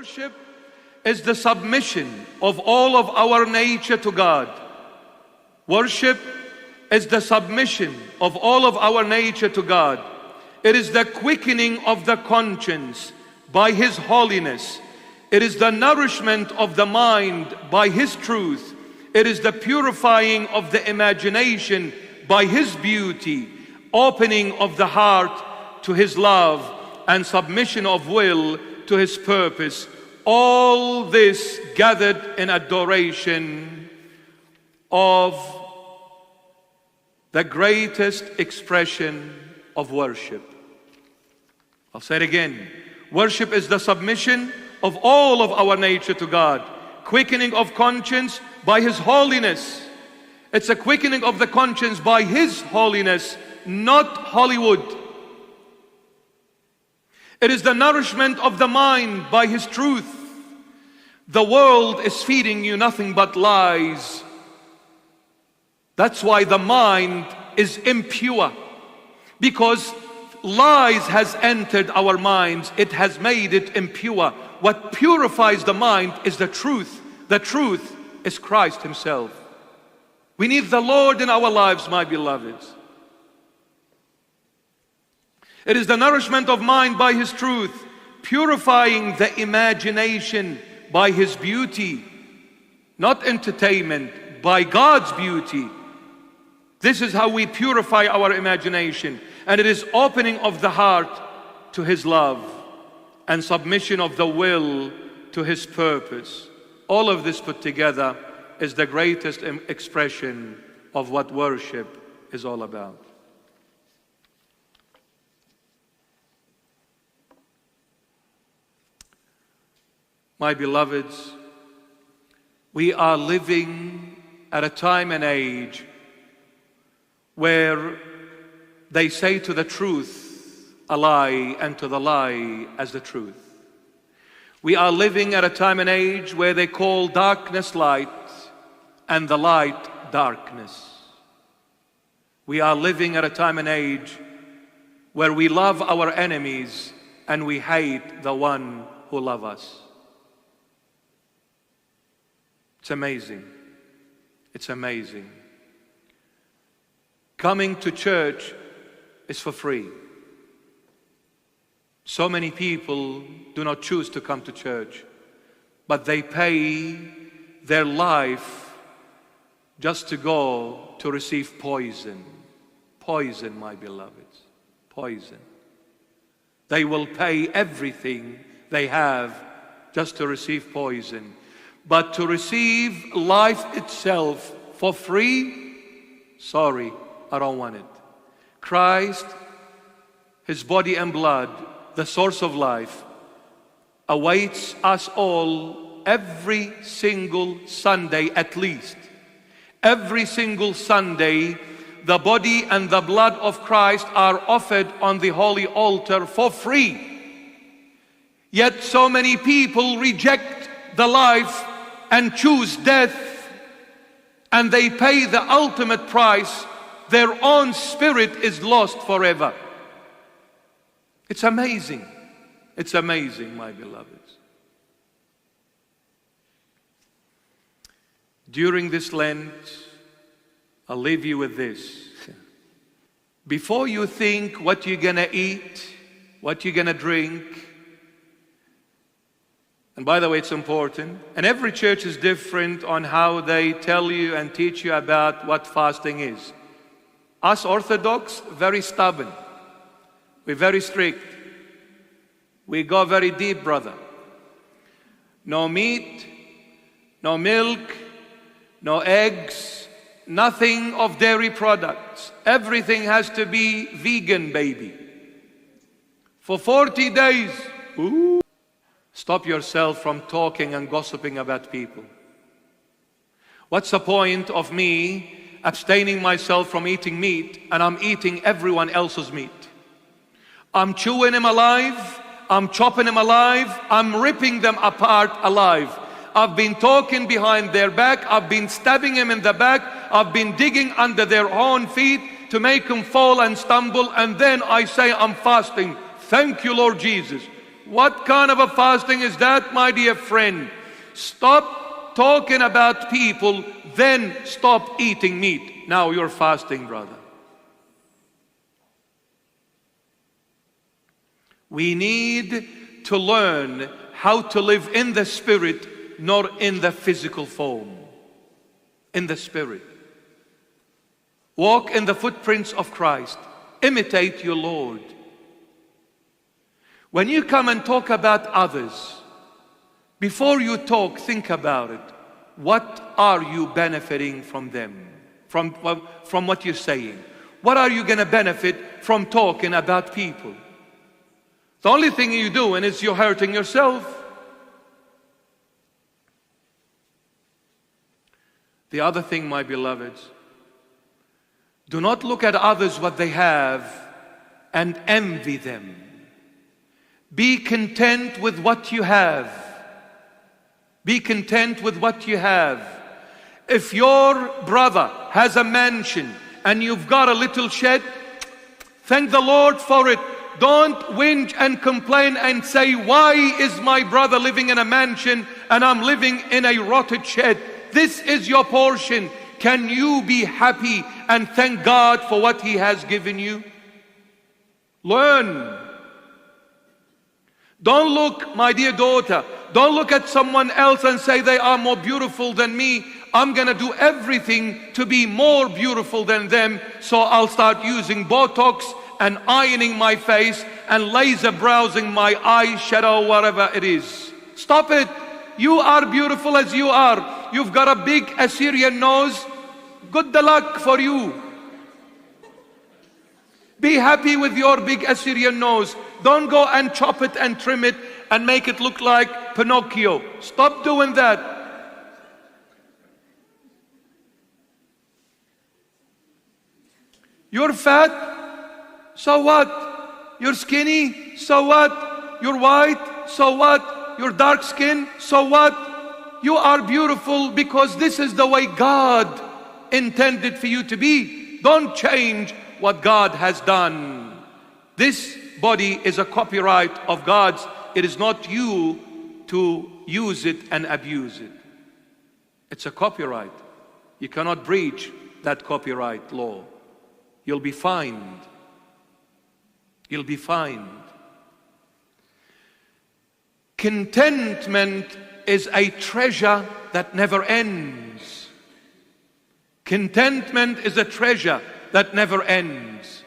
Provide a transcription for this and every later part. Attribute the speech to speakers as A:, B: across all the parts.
A: Worship is the submission of all of our nature to God. Worship is the submission of all of our nature to God. It is the quickening of the conscience by His holiness. It is the nourishment of the mind by His truth. It is the purifying of the imagination by His beauty, opening of the heart to His love, and submission of will to His purpose. All this gathered in adoration of the greatest expression of worship. I'll say it again. Worship is the submission of all of our nature to God, quickening of conscience by His holiness. It's a quickening of the conscience by His holiness, not Hollywood. It is the nourishment of the mind by His truth. The world is feeding you nothing but lies. That's why the mind is impure, because lies has entered our minds. It has made it impure. What purifies the mind is the truth. The truth is Christ Himself. We need the Lord in our lives, my beloveds. It is the nourishment of mind by His truth, purifying the imagination by His beauty, not entertainment, by God's beauty. This is how we purify our imagination. And it is opening of the heart to His love and submission of the will to His purpose. All of this put together is the greatest expression of what worship is all about. My beloveds, we are living at a time and age where they say to the truth a lie, and to the lie as the truth. We are living at a time and age where they call darkness light and the light darkness. We are living at a time and age where we love our enemies and we hate the one who loves us. It's amazing. It's amazing. Coming to church is for free. So many people do not choose to come to church, but they pay their life just to go to receive poison. Poison, my beloveds. Poison. They will pay everything they have just to receive poison. But to receive life itself for free, sorry, I don't want it. Christ, His body and blood, the source of life, awaits us all every single Sunday at least. Every single Sunday, the body and the blood of Christ are offered on the holy altar for free. Yet so many people reject the life and choose death, and they pay the ultimate price. Their own spirit is lost forever. It's amazing. It's amazing, my beloveds. During this Lent, I'll leave you with this. Before you think what you're gonna eat, what you're gonna drink, and by the way, it's important, and every church is different on how they tell you and teach you about what fasting is. Us Orthodox, very stubborn. We're very strict. We go very deep, brother. No meat, no milk, no eggs, nothing of dairy products. Everything has to be vegan, baby. For 40 days. Ooh. Stop yourself from talking and gossiping about people. What's the point of me abstaining myself from eating meat and I'm eating everyone else's meat? I'm chewing them alive, I'm chopping them alive, I'm ripping them apart alive. I've been talking behind their back, I've been stabbing them in the back, I've been digging under their own feet to make them fall and stumble, and then I say I'm fasting. Thank you, Lord Jesus. What kind of a fasting is that, my dear friend? Stop talking about people, then stop eating meat. Now you're fasting, brother. We need to learn how to live in the Spirit, not in the physical form. In the Spirit. Walk in the footprints of Christ. Imitate your Lord. When you come and talk about others, before you talk, think about it. What are you benefiting from them? From what you're saying? What are you going to benefit from talking about people? The only thing you're doing is you're hurting yourself. The other thing, my beloveds, do not look at others what they have and envy them. Be content with what you have. Be content with what you have. If your brother has a mansion and you've got a little shed, thank the Lord for it. Don't whinge and complain and say, why is my brother living in a mansion and I'm living in a rotted shed? This is your portion. Can you be happy and thank God for what He has given you? Learn. Don't look, my dear daughter, don't look at someone else and say they are more beautiful than me. I'm going to do everything to be more beautiful than them, so I'll start using Botox and ironing my face and laser browsing my eyeshadow, whatever it is. Stop it. You are beautiful as you are. You've got a big Assyrian nose. Good luck for you. Be happy with your big Assyrian nose. Don't go and chop it and trim it and make it look like Pinocchio. Stop doing that. You're fat? So what? You're skinny? So what? You're white? So what? You're dark skinned? So what? You are beautiful because this is the way God intended for you to be. Don't change what God has done. This body is a copyright of God's. It is not you to use it and abuse it. It's a copyright. You cannot breach that copyright law. You'll be fined. You'll be fined. Contentment is a treasure that never ends. Contentment is a treasure that never ends.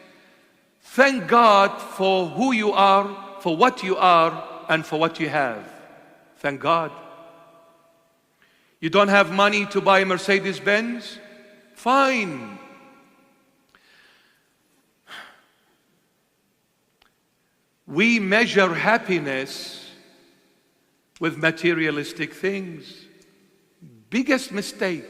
A: Thank God for who you are, for what you are, and for what you have. Thank God. You don't have money to buy a Mercedes-Benz? Fine. We measure happiness with materialistic things. Biggest mistake.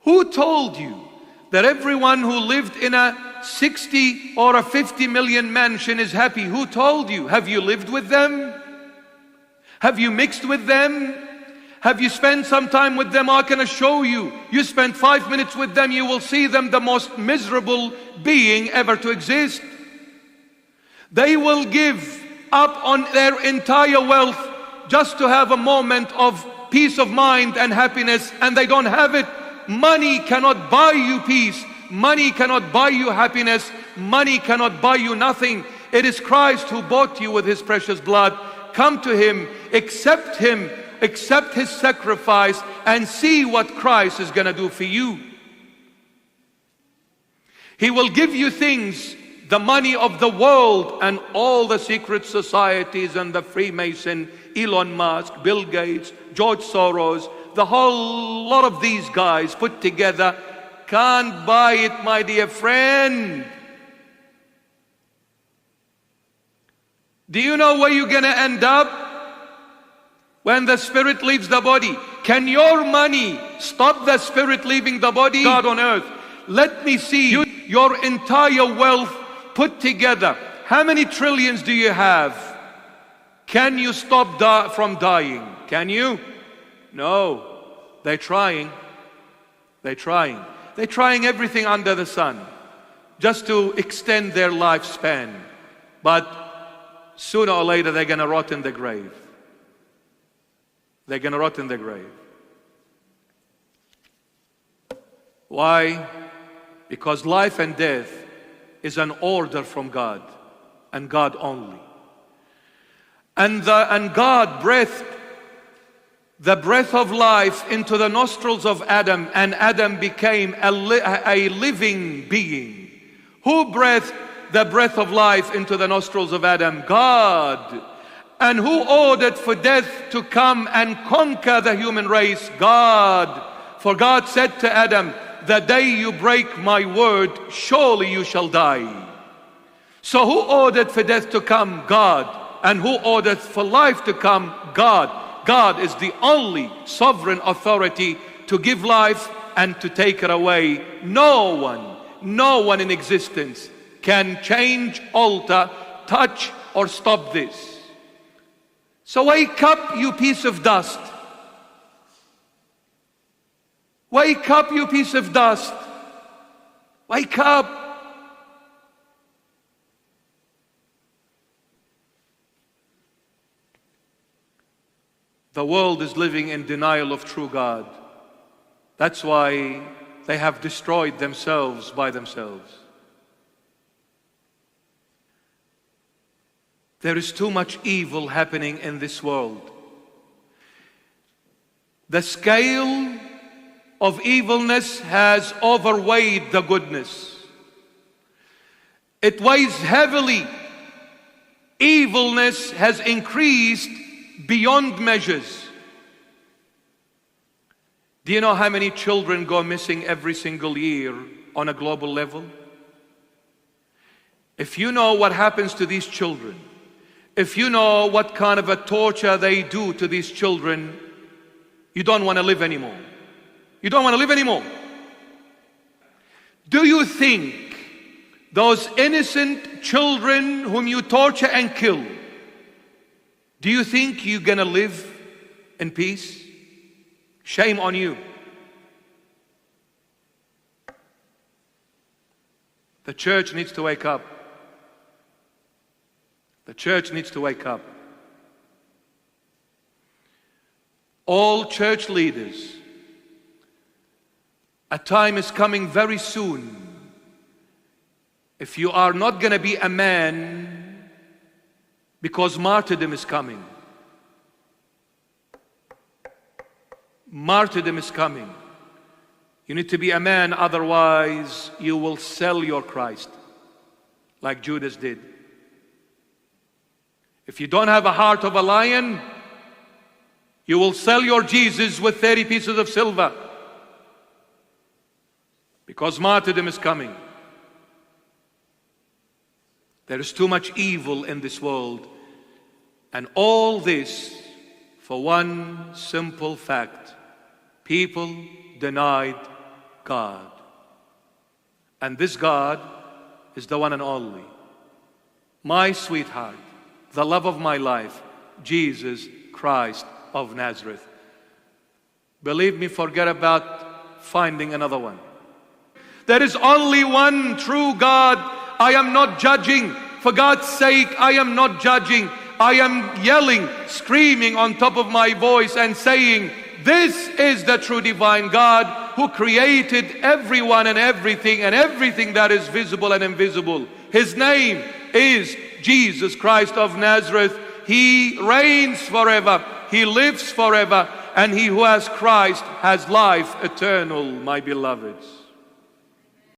A: Who told you that everyone who lived in a 60 or a 50 million mansion is happy? Who told you? Have you lived with them? Have you mixed with them? Have you spent some time with them? I can assure you, you spend 5 minutes with them, you will see them the most miserable being ever to exist. They will give up on their entire wealth just to have a moment of peace of mind and happiness, and they don't have it. Money cannot buy you peace. Money cannot buy you happiness. Money cannot buy you nothing. It is Christ who bought you with His precious blood. Come to Him, accept His sacrifice, and see what Christ is going to do for you. He will give you things, the money of the world and all the secret societies and the Freemason, Elon Musk, Bill Gates, George Soros, the whole lot of these guys put together can't buy it, my dear friend. Do you know where you're going to end up when the spirit leaves the body? Can your money stop the spirit leaving the body? God on earth, let me see your entire wealth put together. How many trillions do you have? Can you stop from dying? Can you? No. They're trying. They're trying. They're trying everything under the sun just to extend their lifespan. But sooner or later they're going to rot in the grave. They're going to rot in the grave. Why? Because life and death is an order from God, and God only. And God breathed the breath of life into the nostrils of Adam, and Adam became a living being. Who breathed the breath of life into the nostrils of Adam? God. And who ordered for death to come and conquer the human race? God. For God said to Adam, the day you break my word, surely you shall die. So who ordered for death to come? God. And who ordered for life to come? God. God is the only sovereign authority to give life and to take it away. No one in existence can change, alter, touch, or stop this. So wake up, you piece of dust. Wake up, you piece of dust. Wake up. The world is living in denial of true God. That's why they have destroyed themselves by themselves. There is too much evil happening in this world. The scale of evilness has overweighed the goodness. It weighs heavily. Evilness has increased beyond measures. Do you know how many children go missing every single year on a global level? If you know what happens to these children, if you know what kind of a torture they do to these children, you don't want to live anymore. You don't want to live anymore. Do you think those innocent children whom you torture and kill, do you think you're going to live in peace? Shame on you. The church needs to wake up. The church needs to wake up. All church leaders, a time is coming very soon. If you are not going to be a man, because martyrdom is coming. Martyrdom is coming. You need to be a man, otherwise you will sell your Christ, like Judas did. If you don't have a heart of a lion, you will sell your Jesus with 30 pieces of silver. Because martyrdom is coming. There is too much evil in this world. And all this for one simple fact. People denied God. And this God is the one and only. My sweetheart, the love of my life, Jesus Christ of Nazareth. Believe me, forget about finding another one. There is only one true God. I am not judging. For God's sake, I am not judging. I am yelling, screaming on top of my voice and saying, this is the true divine God who created everyone and everything that is visible and invisible. His name is Jesus Christ of Nazareth. He reigns forever. He lives forever. And he who has Christ has life eternal, my beloveds.